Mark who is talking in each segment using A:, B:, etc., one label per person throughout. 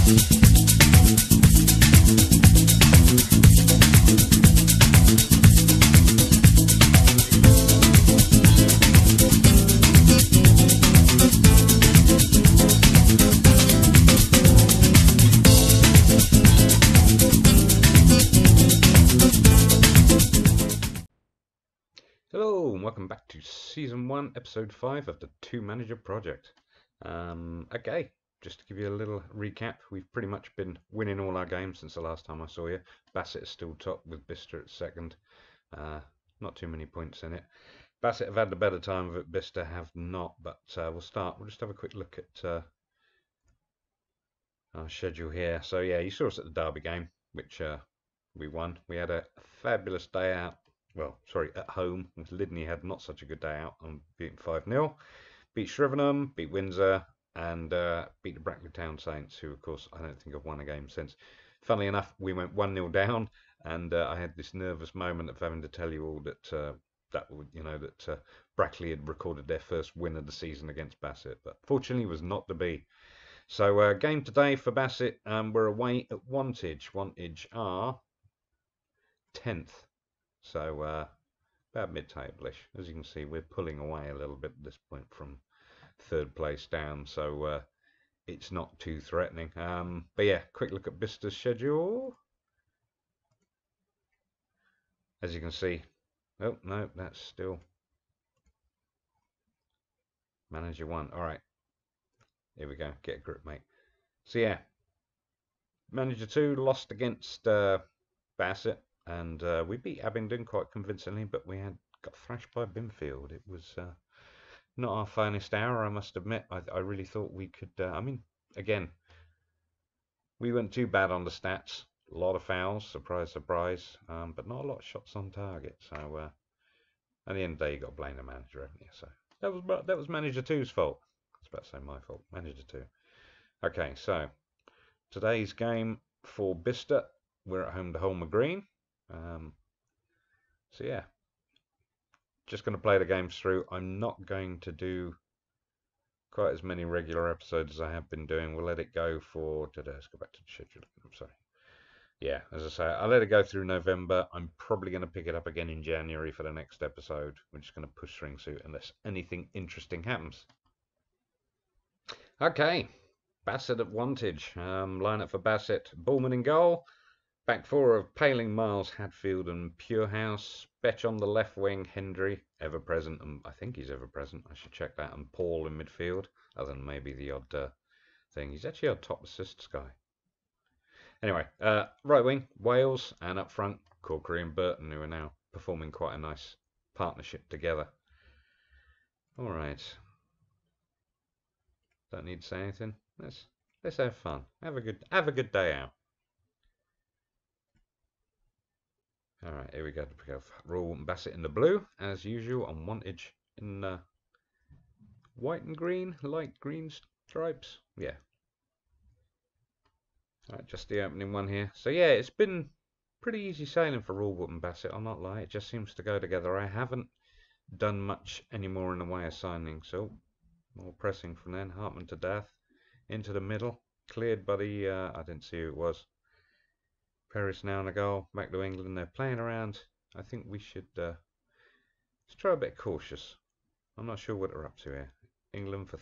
A: Hello and welcome back to Season 1, Episode 5 of the Two Manager Project. Okay, just to give you a little recap, we've pretty much been winning all our games since the last time I saw you. Bassett is still top with Bicester at second. Not too many points in it. Bassett have had the better time of it, Bicester have not, but we'll just have a quick look at our schedule here. So yeah, you saw us at the Derby game, which we won. We had a fabulous day out. Well, sorry, at home. Lydney had not such a good day out and beaten 5-0. Beat Shrivenham, beat Windsor, and beat the Brackley Town Saints, who, of course, I don't think have won a game since. Funnily enough, we went 1-0 down, and I had this nervous moment of having to tell you all that Brackley had recorded their first win of the season against Bassett, but fortunately, it was not to be. So, game today for Bassett, we're away at Wantage. Wantage are 10th. So about mid-table-ish. As you can see, we're pulling away a little bit at this point from third place down, so it's not too threatening. But yeah, quick look at Bicester's schedule. As you can see, oh no, that's still Manager 1. All right, here we go. Get a grip, mate. So yeah, Manager 2 lost against Bassett. And we beat Abingdon quite convincingly, but we got thrashed by Binfield. It was not our finest hour, I must admit. I really thought we could. I mean, again, we weren't too bad on the stats. A lot of fouls, surprise, surprise, but not a lot of shots on target. So at the end of the day, you got to blame the manager, haven't you? So that was Manager 2's fault. I was about to say my fault. Manager 2. Okay, so today's game for Bicester, we're at home to Holmer Green. So yeah, just going to play the games through. I'm not going to do quite as many regular episodes as I have been doing. We'll let it go for today. Let's go back to the schedule. I'm sorry. Yeah, as I say, I'll let it go through November. I'm probably going to pick it up again in January for the next episode. We're just going to push through unless anything interesting happens. Okay, Bassett at Wantage. Lineup for Bassett: Bullman in goal. Back four of Paling, Miles, Hadfield and Purehouse. Betch on the left wing, Hendry, ever present, and I think he's ever present. I should check that. And Paul in midfield, other than maybe the odd thing. He's actually our top assists guy. Anyway, right wing, Wales, and up front, Corkery and Burton, who are now performing quite a nice partnership together. All right. Don't need to say anything. Let's have fun. Have a good day out. Alright, here we go. We have Royal Wootton Bassett in the blue, as usual, and Wantage in white and green, light green stripes. Yeah. Alright, just the opening one here. So yeah, it's been pretty easy sailing for Royal Wootton Bassett, I'll not lie. It just seems to go together. I haven't done much anymore in the way of signing, so more pressing from then. Hartman to Dath, into the middle, cleared by the, I didn't see who it was. Paris now in a goal, back to England. They're playing around. I think we should let's try a bit cautious. I'm not sure what they're up to here. England for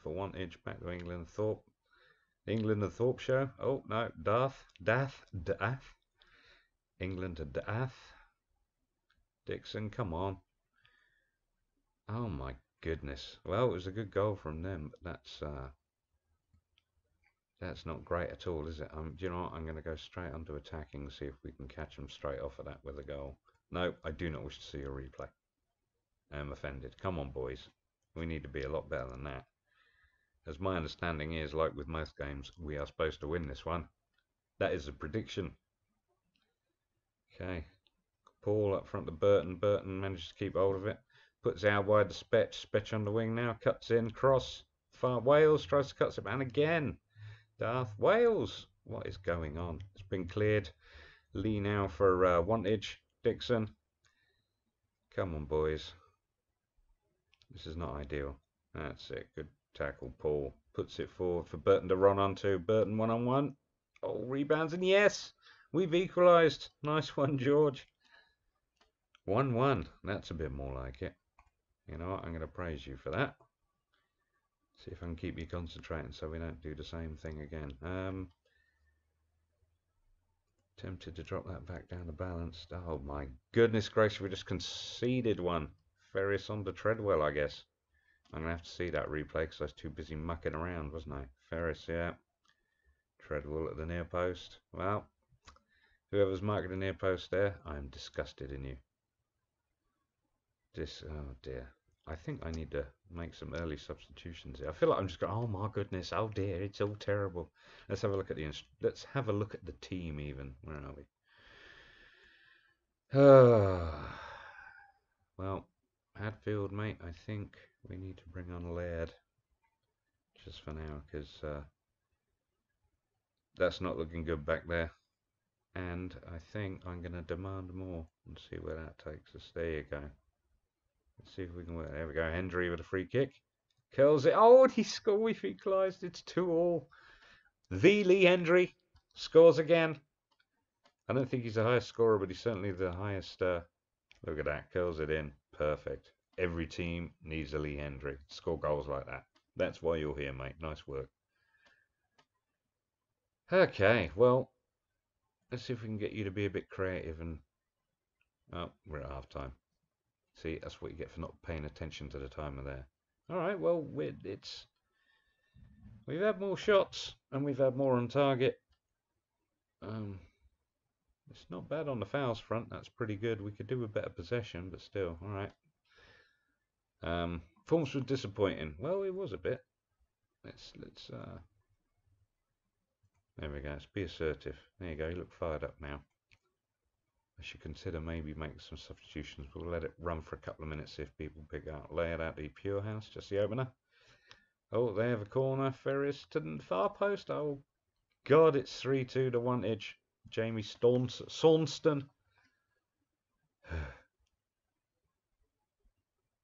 A: Wantage, back to England. Thorpe, England and Thorpe show. Oh no, Dath. England to Dath. Dixon, come on. Oh my goodness. Well, it was a good goal from them, but that's not great at all, is it? Do you know what? I'm going to go straight onto attacking and see if we can catch them straight off of that with a goal. No, I do not wish to see a replay. I'm offended. Come on, boys. We need to be a lot better than that. As my understanding is, like with most games, we are supposed to win this one. That is a prediction. Okay. Paul up front to Burton. Burton manages to keep hold of it. Puts out wide to Spetch. Spetch on the wing now. Cuts in. Cross. Far Wales tries to cut it. And again. Darth Wales, what is going on? It's been cleared. Lee now for Wantage. Dixon. Come on, boys. This is not ideal. That's it. Good tackle, Paul. Puts it forward for Burton to run onto. Burton 1-on-1. Oh, rebounds, and yes! We've equalised. Nice one, George. 1-1. That's a bit more like it. You know what? I'm going to praise you for that. See if I can keep you concentrating so we don't do the same thing again. Tempted to drop that back down to balanced. Oh my goodness gracious, we just conceded one. Ferris onto Treadwell, I guess. I'm going to have to see that replay because I was too busy mucking around, wasn't I? Ferris, yeah. Treadwell at the near post. Well, whoever's marking the near post there, I'm disgusted in you. Oh dear. I think I need to make some early substitutions here. I feel like I'm just going, oh my goodness, oh dear, it's all terrible. Let's have a look at the team even. Where are we? Well, Hadfield, mate, I think we need to bring on Laird just for now because that's not looking good back there. And I think I'm going to demand more and see where that takes us. There you go. Let's see if we can work. There we go. Hendry with a free kick. Curls it. Oh, and he scored. We've equalised. It's 2-2. The Lee Hendry scores again. I don't think he's the highest scorer, but he's certainly the highest. Look at that. Curls it in. Perfect. Every team needs a Lee Hendry. Score goals like that. That's why you're here, mate. Nice work. Okay, well, let's see if we can get you to be a bit creative and... Oh, we're at half time. See, that's what you get for not paying attention to the timer there. Alright, well, we've had more shots and we've had more on target. It's not bad on the fouls front. That's pretty good. We could do with better possession, but still, alright. Performance was disappointing. Well, it was a bit. There we go. Let's be assertive. There you go. You look fired up now. I should consider maybe making some substitutions. We'll let it run for a couple of minutes, see if people pick out. Lay it out the Pure House, just the opener. Oh, they have a corner. Ferris to the far post. Oh, God, it's 3-2 to Wantage. Jamie Sawnston.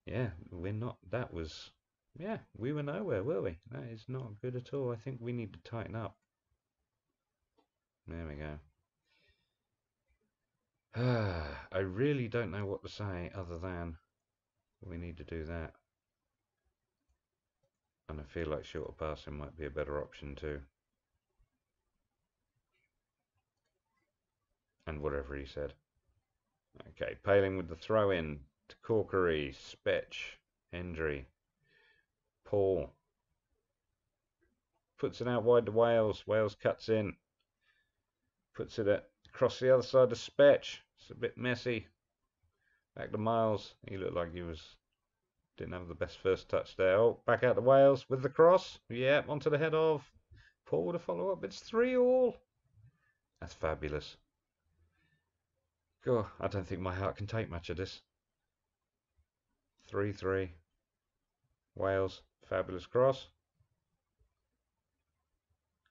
A: Yeah, we're not. That was. Yeah, we were nowhere, were we? That is not good at all. I think we need to tighten up. There we go. I really don't know what to say other than we need to do that. And I feel like shorter passing might be a better option too. And whatever he said. Okay, Paling with the throw in to Corkery, Spetch, Hendry, Paul. Puts it out wide to Wales. Wales cuts in. Puts it across the other side to Spetch. It's a bit messy. Back to Miles. He looked like he didn't have the best first touch there. Oh, back out to Wales with the cross. Yeah, onto the head of Paul to follow up. It's 3-3. That's fabulous. God, I don't think my heart can take much of this. 3-3. Wales, fabulous cross.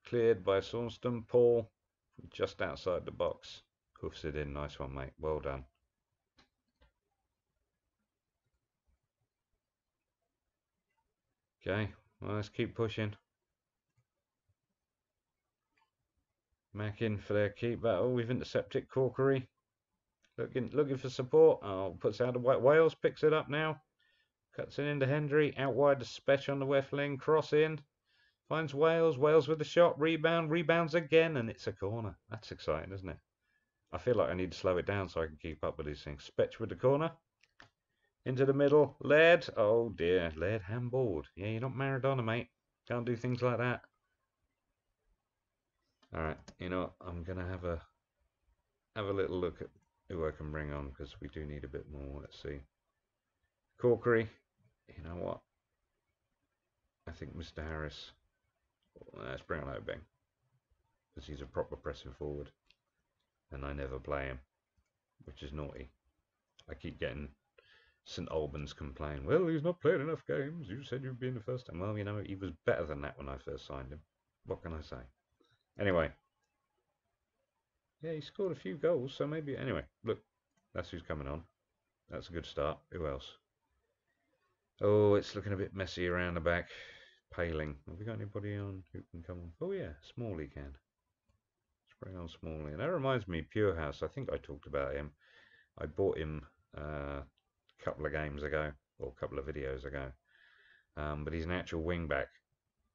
A: Cleared by Sawnston. Paul, just outside the box. Hoofs it in. Nice one, mate. Well done. Okay, well, let's keep pushing. Mackin for their keep battle. We've intercepted Corkery. Looking for support. Oh, puts out a Wales. Picks it up now. Cuts it into Hendry. Out wide to Spetch on the left wing. Cross in. Finds Wales. Wales with the shot. Rebound. Rebounds again. And it's a corner. That's exciting, isn't it? I feel like I need to slow it down so I can keep up with these things. Spetch with the corner. Into the middle. Laird. Oh dear. Laird handballed. Yeah, you're not Maradona, mate. Can't do things like that. Alright, you know what? I'm going to have a little look at who I can bring on because we do need a bit more. Let's see. Corkery. You know what? I think Mr. Harris. Let's bring on Obeng because he's a proper pressing forward and I never play him, which is naughty. I keep getting St Albans complain, well, he's not played enough games. You said you'd be in the first time. Well, you know, he was better than that when I first signed him. What can I say? Anyway. Yeah, he scored a few goals, so maybe... Anyway, look, that's who's coming on. That's a good start. Who else? Oh, it's looking a bit messy around the back. Paling. Have we got anybody on who can come on? Oh yeah, Smalley can. Let's bring on Smalley. And that reminds me, Pure House. I think I talked about him. I bought him a couple of games ago, or a couple of videos ago. But he's an actual wing back.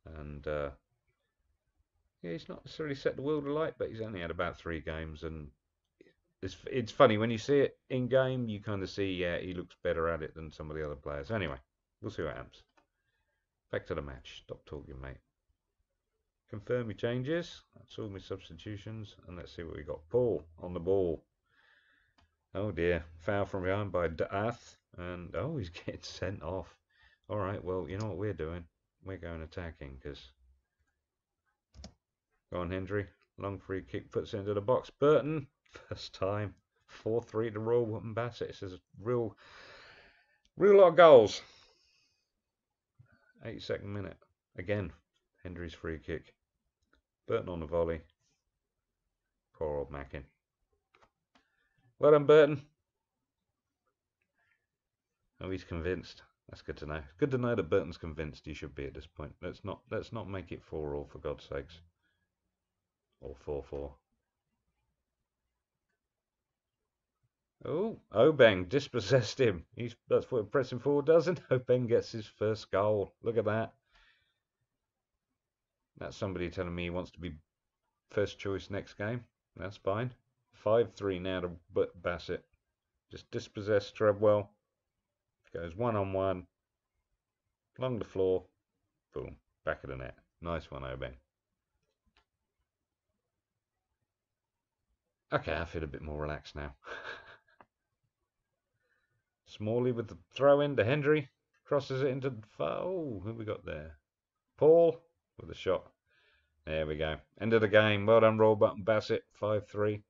A: And yeah, he's not necessarily set the world alight, but he's only had about 3 games. And it's funny, when you see it in game, you kind of see, yeah, he looks better at it than some of the other players. Anyway, we'll see what happens. Back to the match. Stop talking, mate. Confirm your changes. That's all my substitutions. And let's see what we got. Paul on the ball. Oh dear. Foul from behind by D'Ath. And oh, he's getting sent off. Alright, well, you know what we're doing? We're going attacking because. Go on, Hendry. Long free kick puts it into the box. Burton. First time. 4-3 to Royal Wootton Bassett. This is a real lot of goals. 82nd minute. Again, Hendry's free kick. Burton on the volley. Poor old Mackin. Well done, Burton. Oh, he's convinced. That's good to know. It's good to know that Burton's convinced he should be at this point. Let's not make it 4-4 for God's sakes. Or 4-4. Oh, Obeng dispossessed him. That's what pressing forward does, and Obeng gets his first goal. Look at that. That's somebody telling me he wants to be first choice next game. That's fine. 5-3 now to Bassett. Just dispossessed Treadwell. Goes 1-on-1. Along the floor. Boom. Back of the net. Nice one, Obeng. Okay, I feel a bit more relaxed now. Smalley with the throw in to Hendry. Crosses it into the far. Oh, who we got there? Paul with a shot. There we go. End of the game. Well done, Royal Wootton Bassett. 5-3.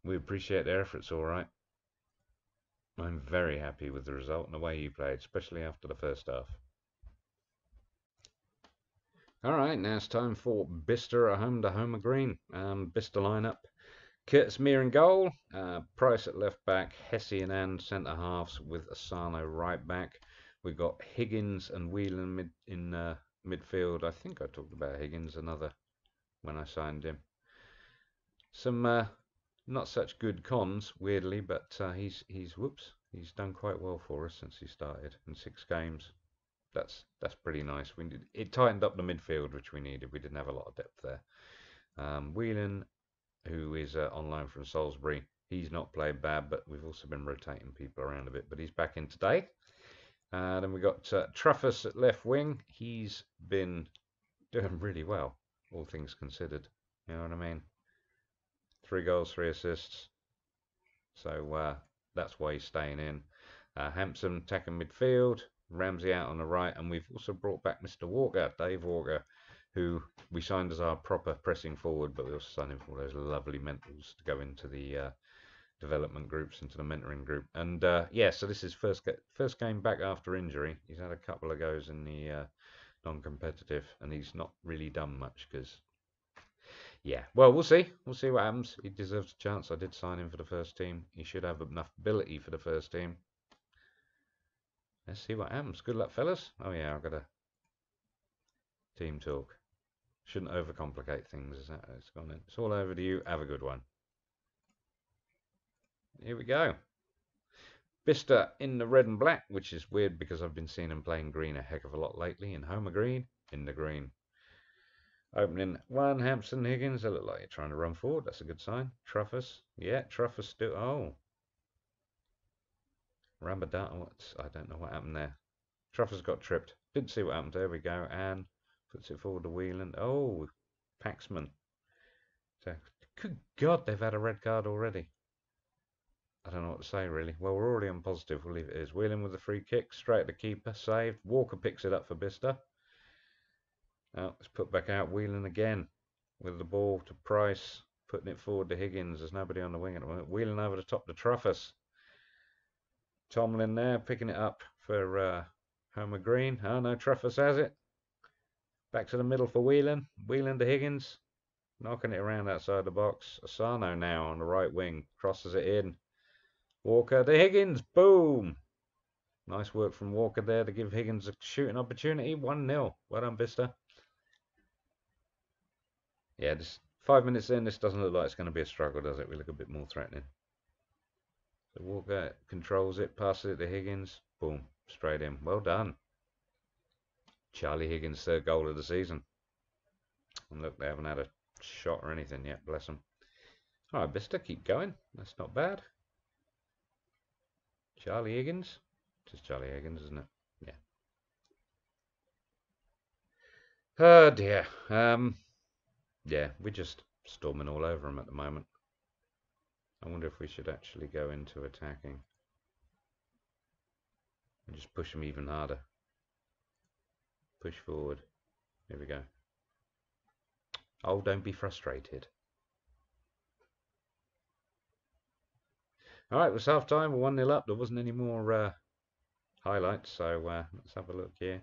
A: We appreciate their efforts, all right. I'm very happy with the result and the way you played, especially after the first half. All right, now it's time for Bicester at home to Homer Green. Bicester lineup. Curtis Meir in goal, Price at left back, Hesse and Ann centre halves with Asano right back. We've got Higgins and Whelan in midfield. I think I talked about Higgins when I signed him. Some not such good cons, weirdly, but he's done quite well for us since he started in 6 games. That's pretty nice. It tightened up the midfield, which we needed. We didn't have a lot of depth there. Whelan, who is online from Salisbury, he's not played bad, but we've also been rotating people around a bit. But he's back in today. Then we got Truffus at left wing. He's been doing really well, all things considered. You know what I mean? 3 goals, 3 assists. So that's why he's staying in. Hampson attacking midfield. Ramsey out on the right, and we've also brought back Mr. Walker, Dave Walker, who we signed as our proper pressing forward, but we also signed him for those lovely mentals to go into the development groups, into the mentoring group. And yeah, so this is first game back after injury. He's had a couple of goes in the non-competitive, and he's not really done much because, yeah. Well, we'll see. We'll see what happens. He deserves a chance. I did sign him for the first team. He should have enough ability for the first team. Let's see what happens. Good luck, fellas. Oh yeah, I've got a team talk. Shouldn't overcomplicate things. Is that it's gone in? It's all over to you. Have a good one. Here we go. Bicester in the red and black, which is weird because I've been seeing him playing green a heck of a lot lately. In Homer Green, in the green. Opening 1, Hampson, Higgins. They look like you're trying to run forward. That's a good sign. Truffus. Yeah, Truffus still. Oh. Ramadan. I don't know what happened there. Truffus got tripped. Didn't see what happened. There we go. And puts it forward to Whelan. Oh, Paxman. So, good God, they've had a red card already. I don't know what to say, really. Well, we're already on positive. We'll leave it as. Whelan with the free kick. Straight at the keeper. Saved. Walker picks it up for Bicester. Now, it's put back out. Whelan again with the ball to Price. Putting it forward to Higgins. There's nobody on the wing at the moment. Whelan over the top to Truffus. Tomlin there, picking it up for Homer Green. Oh no, Truffus has it. Back to the middle for Whelan. Whelan to Higgins. Knocking it around outside the box. Asano now on the right wing. Crosses it in. Walker to Higgins. Boom. Nice work from Walker there to give Higgins a shooting opportunity. 1-0. Well done, Bicester. Yeah, just 5 minutes in, this doesn't look like it's going to be a struggle, does it? We look a bit more threatening. So Walker controls it, passes it to Higgins. Boom, straight in. Well done. Charlie Higgins' third goal of the season. And look, they haven't had a shot or anything yet, bless them. All right, Bicester, keep going. That's not bad. Charlie Higgins. Just Charlie Higgins, isn't it? Yeah. Oh dear. Yeah, we're just storming all over them at the moment. I wonder if we should actually go into attacking and just push them even harder. Push forward. Here we go. Oh, don't be frustrated. All right, it was half time. We're 1-0 up. There wasn't any more highlights, so let's have a look here.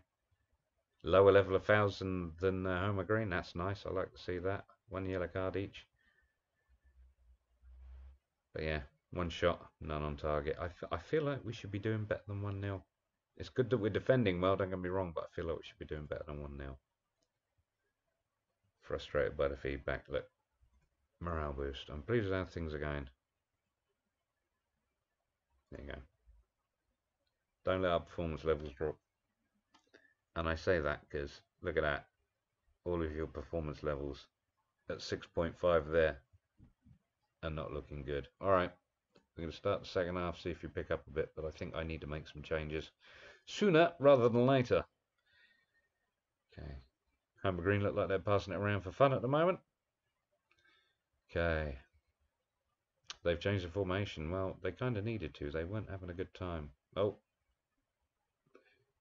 A: Lower level of fouls than Homer Green. That's nice. I like to see that. 1 yellow card each. But yeah, 1 shot, none on target. I feel like we should be doing better than 1-0. It's good that we're defending well, don't get me wrong, but I feel like we should be doing better than 1-0. Frustrated by the feedback. Look, morale boost. I'm pleased with how things are going. There you go. Don't let our performance levels drop. And I say that because look at that. All of your performance levels at 6.5 there are not looking good. All right, we're going to start the second half, see if you pick up a bit, but I think I need to make some changes sooner rather than later. Okay. Homer Green look like they're passing it around for fun at the moment. Okay. They've changed the formation. Well, they kind of needed to. They weren't having a good time. Oh.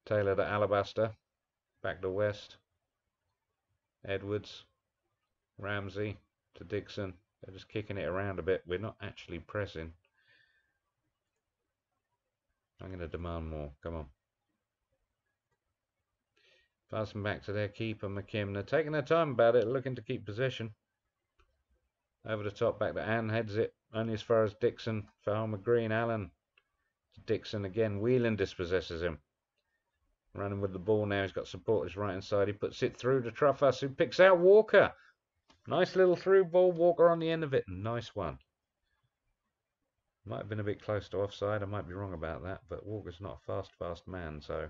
A: Taylor to Alabaster. Back to West. Edwards. Ramsey to Dixon. They're just kicking it around a bit. We're not actually pressing. I'm going to demand more. Come on. Passing back to their keeper, McKim. They're taking their time about it, looking to keep possession. Over the top, back to Ann, heads it only as far as Dixon for Homer Green. Allen to Dixon again. Whelan dispossesses him. Running with the ball now. He's got supporters right inside. He puts it through to Truffus, who picks out Walker. Nice little through ball. Walker on the end of it. Nice one. Might have been a bit close to offside. I might be wrong about that, but Walker's not a fast man, so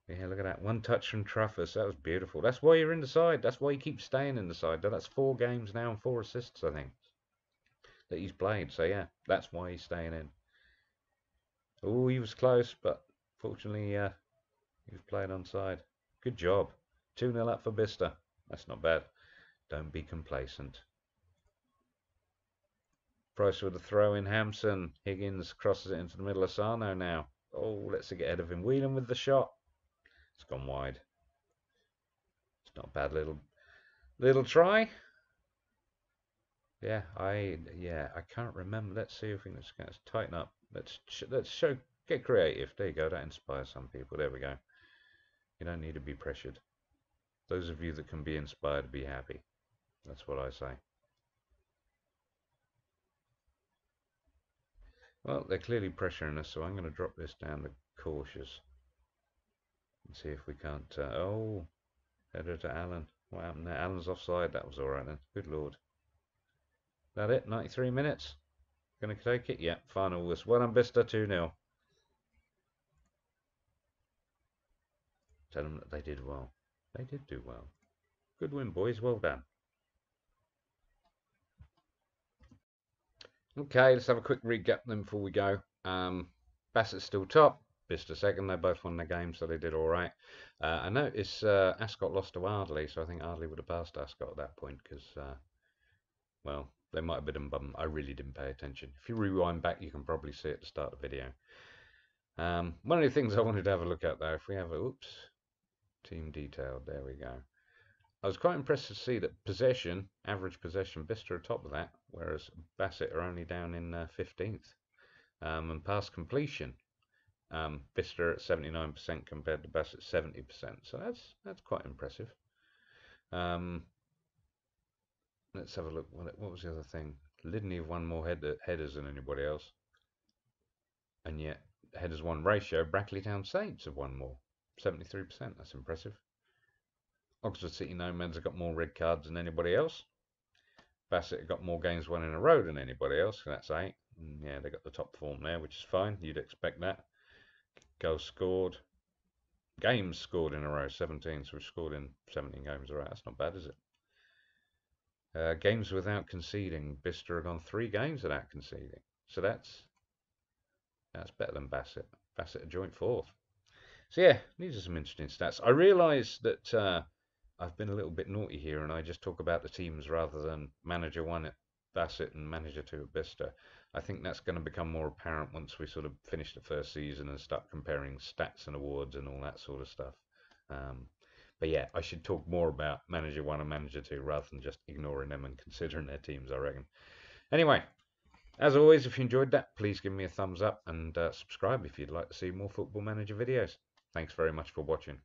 A: yeah, look at that. 1 touch from Truffus. That was beautiful. That's why you're in the side. That's why you keep staying in the side. That's 4 games now and 4 assists, I think, that he's played. So, yeah, that's why he's staying in. Oh, he was close, but fortunately, he was playing onside. Good job. 2-0 up for Bicester. That's not bad. Don't be complacent. Price with a throw in. Hampson. Higgins crosses it into the middle of Sarno now. Oh, let's get ahead of him. Whelan with the shot. It's gone wide. It's not a bad little try. Yeah, I can't remember. Let's see if we can just tighten up. Let's get creative. There you go. That inspires some people. There we go. You don't need to be pressured. Those of you that can be inspired, be happy. That's what I say. Well, they're clearly pressuring us, so I'm going to drop this down to cautious and see if we can't. Oh, header to Allen. What happened there? Allen's offside. That was all right then. Good lord. That it? 93 minutes. Going to take it? Yeah. Final was well done, Bicester 2-0. Tell them that they did well. They did do well. Good win, boys. Well done. Okay, let's have a quick recap then before we go. Bassett's still top. Bicester second. They both won their game, so they did all right. I noticed Ascot lost to Ardley, so I think Ardley would have passed Ascot at that point because, well, they might have been bum. I really didn't pay attention. If you rewind back, you can probably see at the start of the video. One of the things I wanted to have a look at, though, if we have a, oops, team detailed, there we go. I was quite impressed to see that possession, average possession, Bicester are top of that, whereas Bassett are only down in 15th. And pass completion, Bicester at 79% compared to Bassett 70%. So that's quite impressive. Let's have a look. What was the other thing? Lydney have won more headers than anybody else, and yet headers won ratio, Brackley Town Saints have won more. 73%, that's impressive. Oxford City Nomads have got more red cards than anybody else. Bassett have got more games won in a row than anybody else, so that's 8. And yeah, they got the top form there, which is fine. You'd expect that. Goals scored. Games scored in a row, 17. So we've scored in 17 games. All right, that's not bad, is it? Games without conceding. Bicester have gone 3 games without conceding. So that's better than Bassett. Bassett a joint 4th. So yeah, these are some interesting stats. I realise that I've been a little bit naughty here, and I just talk about the teams rather than manager 1 at Bassett and manager 2 at Bicester. I think that's going to become more apparent once we sort of finish the first season and start comparing stats and awards and all that sort of stuff. But yeah, I should talk more about manager 1 and manager 2 rather than just ignoring them and considering their teams, I reckon. Anyway, as always, if you enjoyed that, please give me a thumbs up and subscribe if you'd like to see more Football Manager videos. Thanks very much for watching.